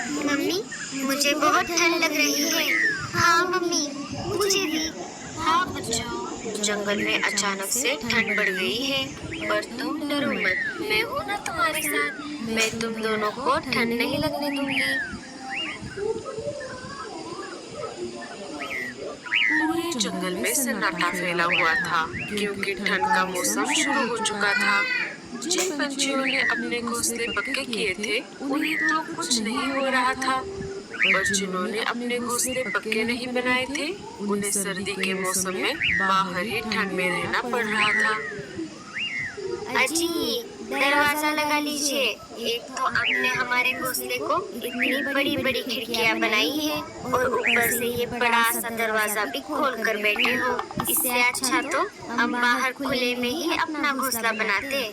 Mummy, मुझे बहुत ठंड लग रही है। हाँ मम्मी, मुझे भी। हाँ बच्चों, जंगल में अचानक से ठंड बढ़ गई है, पर तुम डरो मत, मैं हूँ ना तुम्हारे साथ। मैं तुम दोनों को ठंड नहीं लगने दूंगी। पूरे जंगल में सन्नाटा फैला हुआ था, क्योंकि ठंड का मौसम शुरू हो चुका था। जिन पंछियों ने अपने घोंसले पक्के किए थे, उन्हें तो कुछ नहीं हो रहा था, पर जिन्होंने अपने घोंसले पक्के नहीं बनाए थे, उन्हें सर्दी के मौसम में बाहर ही ठंड में रहना पड़ रहा था। अजी, दरवाजा लगा लीजिए। एक तो आपने हमारे घोंसले को इतनी बड़ी बड़ी खिड़कियां बनाई है और ऊपर से ये बड़ा सा दरवाजा भी खोल कर बैठे हो। इससे अच्छा तो हम बाहर खुले में ही अपना घोंसला बनाते।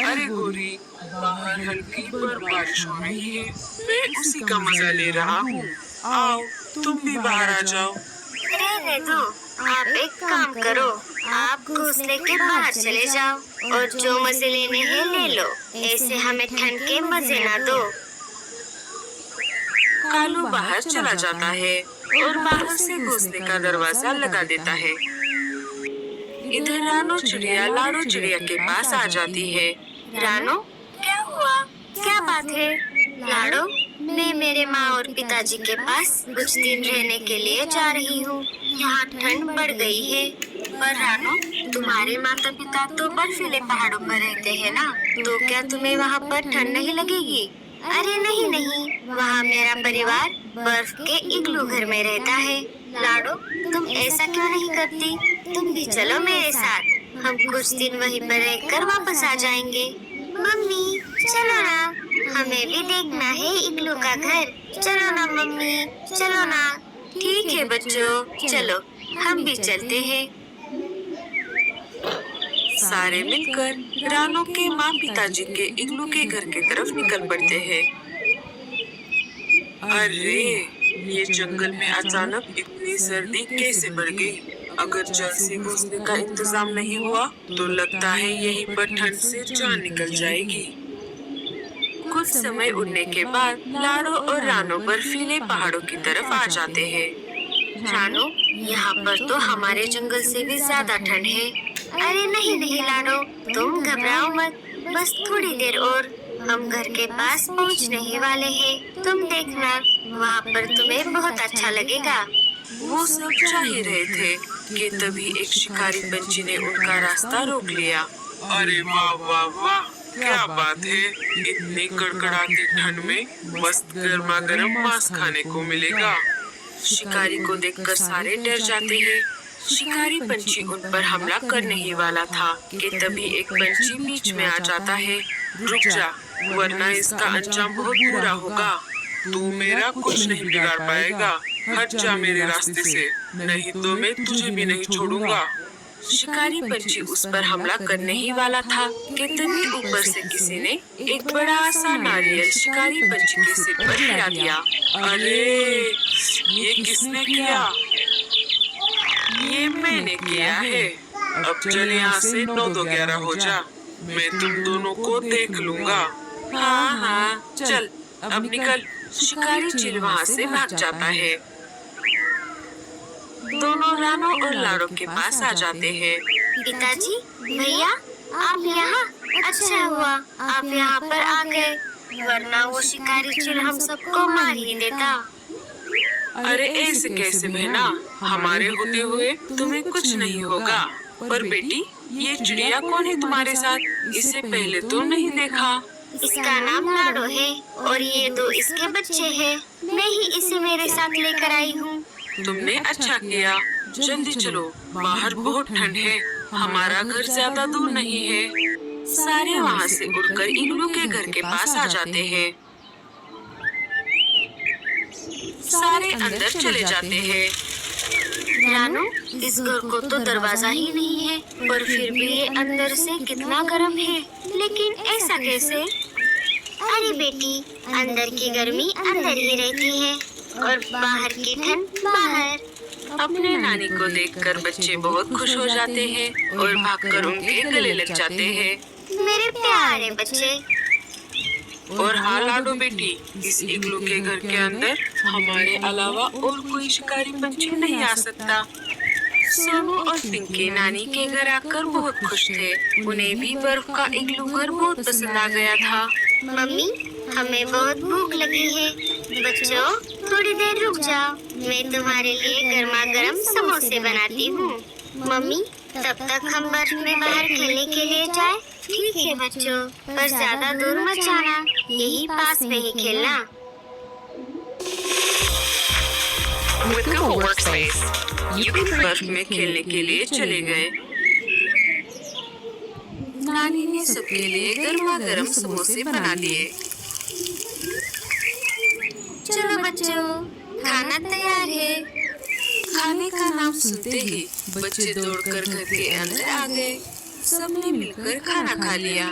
अरे गोरी, बाहर हल्की पर बारिश हो रही है, मैं उसी का मजा ले रहा हूँ। आओ, तुम भी बाहर आ जाओ। रहने दो, आप एक काम करो, आप घोंसले के बाहर चले जाओ और जो मजे लेने हैं ले लो। ऐसे हमें ठंड के मजे ना दो। कालू बाहर चला जाता है और बाहर से घोंसले का दरवाजा लगा देता है। इधर रानो चिड़िया लाडो चिड़िया के पास आ जाती है। रानो, क्या हुआ? क्या बात है? लाडो, मैं मेरे माँ और पिताजी के पास कुछ दिन रहने के लिए जा रही हूँ। यहाँ ठंड बढ़ गई है। पर रानो, तुम्हारे माता पिता तो बर्फीले पहाड़ों पर रहते हैं ना, तो क्या तुम्हें वहाँ पर ठंड नहीं लगेगी? अरे नहीं नहीं, वहाँ मेरा परिवार बर्फ के इग्लू घर में रहता है। लाडो, तुम ऐसा क्यों नहीं करती? तुम भी चलो मेरे साथ, हम कुछ दिन वहीं पर रहकर वापस आ जाएंगे। मम्मी, चलो ना, हमें भी देखना है इग्लू का घर। चलो ना मम्मी, चलो ना। ठीक है बच्चों, चलो हम भी चलते हैं। सारे मिलकर रानो के माँ पिताजी के इग्लू के घर की तरफ निकल पड़ते हैं। अरे, ये जंगल में अचानक इतनी सर्दी कैसे बढ़ गई? अगर जल्द से घोंसले का इंतजाम नहीं हुआ, तो लगता है यहीं पर ठंड से जान निकल जाएगी। कुछ समय उड़ने के बाद लाडो और रानो बर्फीले पहाड़ों की तरफ आ जाते हैं। रानो, यहाँ पर तो हमारे जंगल से भी ज्यादा ठंड है। अरे नहीं नहीं लाडो, तुम घबराओ मत, बस थोड़ी देर और हम घर के पास पहुँचने ही वाले हैं। तुम देखना, वहाँ पर तुम्हें बहुत अच्छा लगेगा। वो सब जा ही रहे थे कि तभी एक शिकारी पंछी ने उनका रास्ता रोक लिया। अरे वाह वाह वाह, क्या बात है! इतनी कड़कड़ाती ठंड में मस्त गर्मा गर्म मांस खाने को मिलेगा। शिकारी को देखकर सारे डर जाते हैं। शिकारी पंछी उन पर हमला करने ही वाला था कि तभी एक पंछी बीच में आ जाता है। रुक जा, वरना इसका अंजाम बहुत बुरा होगा। तू मेरा कुछ नहीं बिगाड़ पाएगा। हट जा मेरे रास्ते से, नहीं तो मैं तुझे भी नहीं छोड़ूंगा। शिकारी पंछी उस पर हमला करने ही वाला था कि तभी ऊपर से किसी ने एक बड़ा सा नारियल शिकारी पंछी के सिर पर गिरा दिया। अरे, ये किसने किया? ये मैंने किया है। अब चल यहाँ से 9-2-11 हो जा, मैं तुम दोनों को देख लूंगा। हाँ हाँ, चल अब निकल। शिकारी चिल वहाँ से भाग जाता है। दोनों रानो और लाडो के पास आ जाते हैं। पिताजी, भैया, आप यहाँ? अच्छा हुआ आप यहाँ पर आ गए, वरना वो शिकारी चिल हम सबको मार ही देता। अरे ऐसे कैसे बहना, हमारे होते हुए तुम्हें कुछ नहीं होगा। पर बेटी, ये चिड़िया कौन है तुम्हारे साथ? इसे पहले तो नहीं देखा। इसका नाम लाडो है और ये दो इसके बच्चे हैं। मैं ही इसे मेरे साथ लेकर आई हूँ। तुमने अच्छा किया। जल्दी चलो, बाहर बहुत ठंड है। हमारा घर ज्यादा दूर नहीं है। सारे वहाँ से उड़कर इग्लू के घर के पास आ जाते हैं। सारे अंदर चले जाते हैं। रानो, इस घर को तो दरवाजा ही नहीं है, पर फिर भी ये अंदर से कितना गर्म है। लेकिन ऐसा कैसे? अरे बेटी, अंदर की गर्मी अंदर ही रहती है और बाहर की ठंड बाहर। अपने नानी को देखकर बच्चे बहुत खुश हो जाते हैं और भागकर उनके गले लग जाते हैं। मेरे प्यारे बच्चे। और हाँ लाडो बेटी, इस इग्लू के घर के अंदर हमारे अलावा और कोई शिकारी पंछी नहीं आ सकता। सोनू और पिंकी नानी के घर आकर बहुत खुश थे। उन्हें भी बर्फ का इग्लू घर बहुत पसंद आ गया था। मम्मी, हमें बहुत भूख लगी है। बच्चों, थोड़ी देर रुक जाओ, मैं तुम्हारे लिए गर्मा गर्म समोसे बनाती हूँ। मम्मी, तब तक हम बर्फ में बाहर खेलने के लिए जाए? ठीक है बच्चों, पर ज्यादा दूर मत जाना, यही पास में ही खेलना। With a workspace, बर्फ में खेलने के लिए चले गए। नानी ने सबके लिए गर्मा गर्म समोसे बना दिए। चलो बच्चों, खाना तैयार है। खाने का नाम सुनते ही बच्चे दौड़कर घर के अंदर आ गए। सबने मिलकर खाना खा लिया।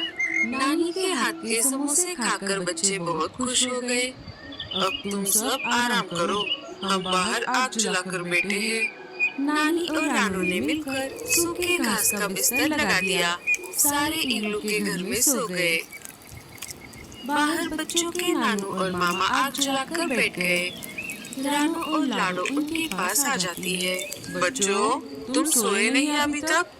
नानी के हाथ के समोसे खाकर बच्चे बहुत खुश हो गए। अब तुम सब आराम करो, हम बाहर आग जलाकर बैठे हैं। नानी और रानू ने मिलकर सूखे घास का बिस्तर लगा दिया। सारे इग्लू के घर में सो गए। बाहर बच्चों के नानू और मामा आग जलाकर बैठ गए। रानू और लाडो उनके पास आ जाती है। बच्चों, तुम सोए नहीं अभी तक?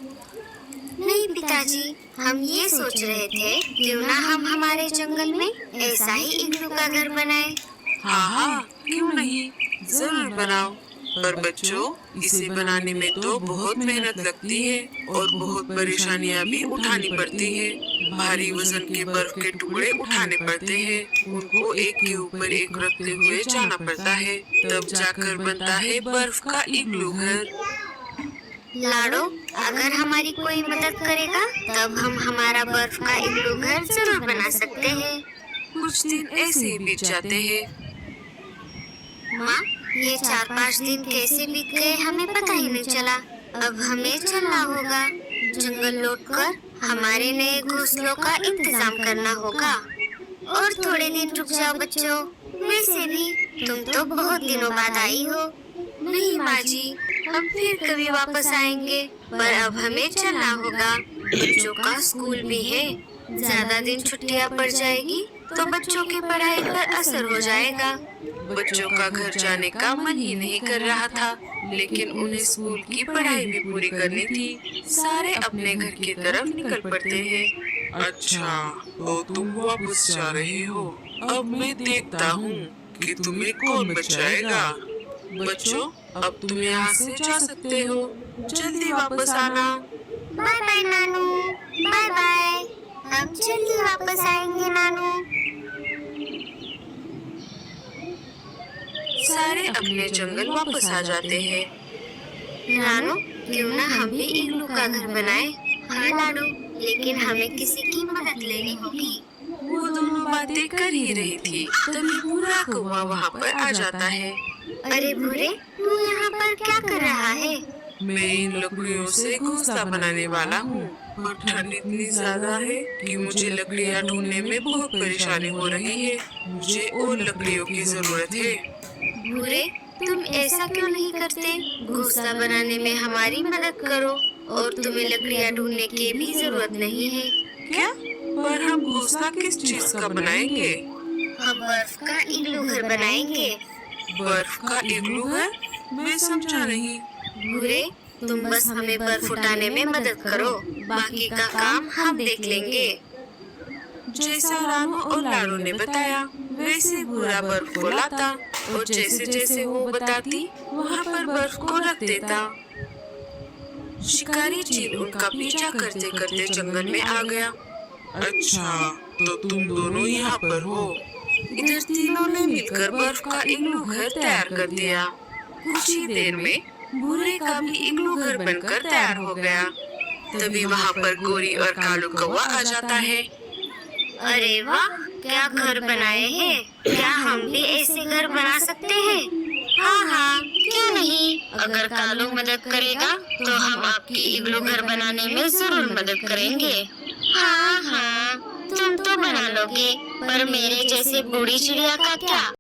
नहीं पिताजी, हम ये सोच रहे थे क्यों ना हम हमारे जंगल में ऐसा ही इग्लू का घर बनाए। हाँ हाँ, क्यों नहीं, जरूर बनाओ। पर बच्चों, इसे बनाने में तो बहुत मेहनत लगती है और बहुत परेशानियां भी उठानी पड़ती है। भारी वजन के बर्फ के टुकड़े उठाने पड़ते हैं, उनको एक के ऊपर एक रखते हुए जाना पड़ता है, तब जाकर बनता है बर्फ का इग्लू घर। लाडो, अगर हमारी कोई मदद करेगा तब हम हमारा बर्फ का इग्लू घर जरूर बना सकते हैं। कुछ दिन ऐसे ही बीत जाते हैं। माँ, ये 4-5 दिन कैसे बीत गए हमें पता ही नहीं चला। अब हमें चलना होगा, जंगल लौटकर हमारे नए घोंसलों का इंतजाम करना होगा। और थोड़े दिन रुक जाओ बच्चों, वैसे भी तुम तो बहुत दिनों बाद आई हो। नहीं माँ जी, हम फिर कभी वापस आएंगे, पर अब हमें चलना होगा। बच्चों का स्कूल भी है, ज्यादा दिन छुट्टियाँ पड़ जाएगी तो बच्चों की पढ़ाई पर असर हो जाएगा। बच्चों का घर जाने का मन ही नहीं कर रहा था, लेकिन उन्हें स्कूल की पढ़ाई भी पूरी करनी थी। सारे अपने घर की तरफ निकल पड़ते हैं। अच्छा, तो तुम वापस जा रहे हो। अब मैं देखता हूँ कि तुम्हें कौन बचाएगा। बच्चों, अब तुम यहाँ से जा सकते हो, जल्दी वापस आना। बाय बाय नानू, बाय बाय, हम जल्दी वापस आएंगे नानू। सारे अपने जंगल वापस आ जाते हैं। नानू, क्यों ना हम भी इग्लू का घर बनाए? हाँ लाडू, लेकिन हमें किसी की मदद लेनी होगी। वो दोनों बातें कर ही रही थी, तभी पूरा कौवा वहाँ पर आ जाता है। अरे भूरे, तू यहाँ पर क्या कर रहा है? मैं इन लकड़ियों से घोंसला बनाने वाला हूँ, और ठंड इतनी ज्यादा है कि मुझे लकड़ियाँ ढूंढने में बहुत परेशानी हो रही है। मुझे और लकड़ियों की जरूरत है। भूरे, तुम ऐसा क्यों नहीं करते? घोंसला बनाने में हमारी मदद करो, और तुम्हें लकड़ियाँ ढूंढने की भी जरूरत नहीं है। क्या? पर हम घोंसला किस चीज का बनाएंगे? हम बर्फ का इग्लू घर बनाएंगे। बर्फ का इग्लू घर? मैं समझा नहीं। भूरे, तुम बस हमें बर्फ उठाने में मदद करो, बाकी का काम हम देख लेंगे। जैसा रानू और लाडो ने बताया, वैसे भूरा बर्फ को लाता, और जैसे जैसे वो बताती, वहाँ पर बर्फ को रख देता। शिकारी चील उनका पीछा करते करते जंगल में आ गया। अच्छा, तो तुम दोनों यहाँ पर हो। इधर तीनों ने मिलकर बर्फ का इग्लू घर तैयार कर दिया। कुछ ही देर में भूरे का भी इग्लू घर बनकर तैयार हो गया। तभी वहाँ पर गोरी और कालू कौवा आ जाता है। अरे वाह, क्या घर बनाए हैं! क्या हम भी ऐसे घर बना सकते हैं? हाँ हाँ, क्यों नहीं। अगर कालू मदद करेगा तो हम आपकी इग्लू घर बनाने में जरूर मदद करेंगे। हाँ हाँ, तुम तो बना लोगे, पर मेरे जैसे बूढ़ी चिड़िया का क्या?